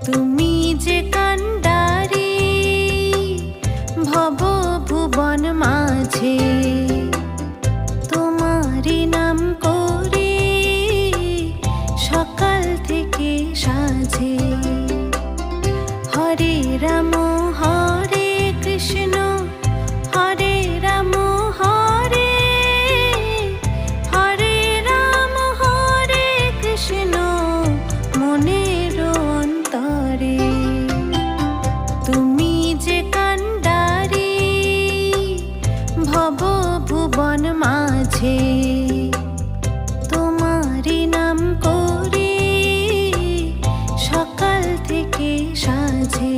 তুমি যে কান্ডারি ভব ভুবন মাঝে, তোমারই নাম করে সকাল থেকে সাজে। হরে রাম হরে কৃষ্ণ হরে রাম হরে হরে রাম হরে কৃষ্ণ মনের অন্তরে। তুমি যে কান্ডারি ভব ভুবন মাঝে, তোমারই নাম করে সকাল থেকে সাজে।